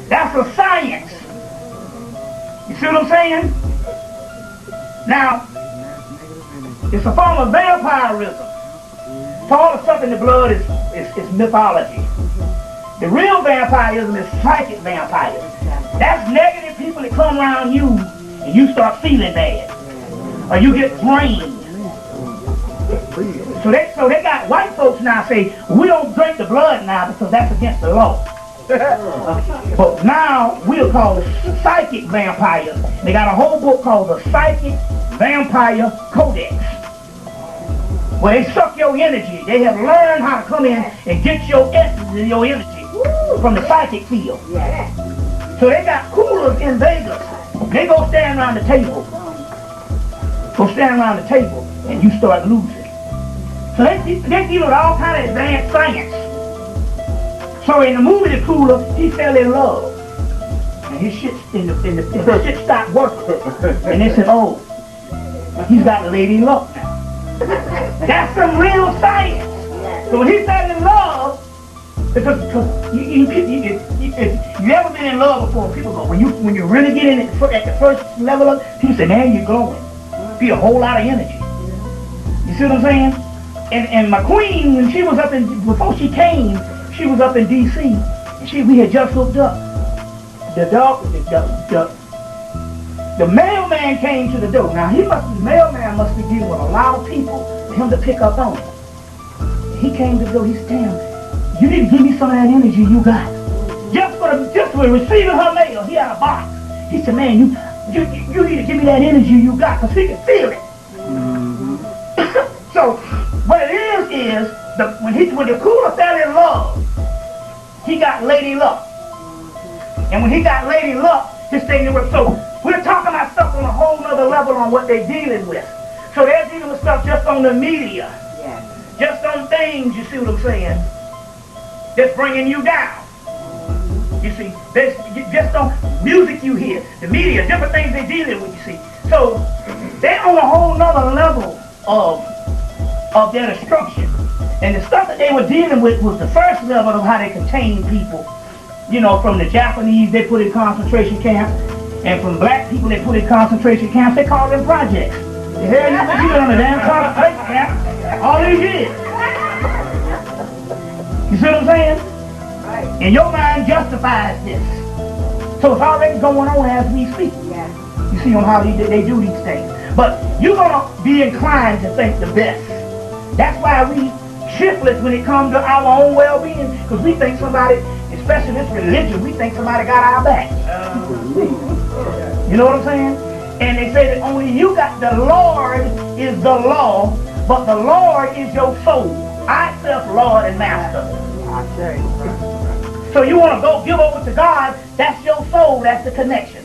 That's a science. You see what I'm saying? Now, it's a form of vampirism. So all the stuff in the blood is mythology. The real vampirism is psychic vampirism. That's negative people that come around you and you start feeling bad. Or you get drained. So they got white folks now say, we don't drink the blood now because that's against the law. But now we'll call it psychic vampires. They got a whole book called the Psychic Vampire Codex, where they suck your energy. They have learned how to come in and get your essence and your energy from the psychic field. So they got coolers in Vegas. They go stand around the table. Go stand around the table and you start losing. So they deal with all kind of advanced science. So in the movie The Cooler, he fell in love. And his shit shit stopped working. And they said, oh, he's got lady luck now. That's some real science. So when he fell in love, because you ever been in love before, people go, when you really get in at the first level of it, people say, man, you're glowing. Feel a whole lot of energy. You see what I'm saying? And my queen, when she was up before she came, she was up in D.C. and we had just hooked up. The mailman came to the door. Now the mailman must be dealing with a lot of people for him to pick up on him. He came to the door. He said, damn, you need to give me some of that energy you got. Just for receiving her mail, he had a box. He said, man, you need to give me that energy you got, because he can feel it. So what it is when the cooler fell in love, he got lady luck. And when he got lady luck, his thing didn't work. So we're talking about stuff on a whole nother level on what they're dealing with. So they're dealing with stuff just on the media. Just on things, you see what I'm saying, that's bringing you down. You see, just on music you hear, the media, different things they're dealing with, you see. So they're on a whole nother level of their destruction. And the stuff that they were dealing with was the first level of how they contain people. You know, from the Japanese, they put in concentration camps, and from black people, they put in concentration camps. They call them projects. You hear me? You've been on a damn concentration camp all these years. You see what I'm saying? And your mind justifies this. So it's already going on as we speak. You see on how they do these things. But you're going to be inclined to think the best. That's why we shiftless when it comes to our own well-being, because we think somebody, especially this religion, we think somebody got our back. You know what I'm saying? And they say that only you got, the Lord is the law, but the Lord is your soul. I self Lord and Master. So you want to go give over to God, that's your soul, that's the connection.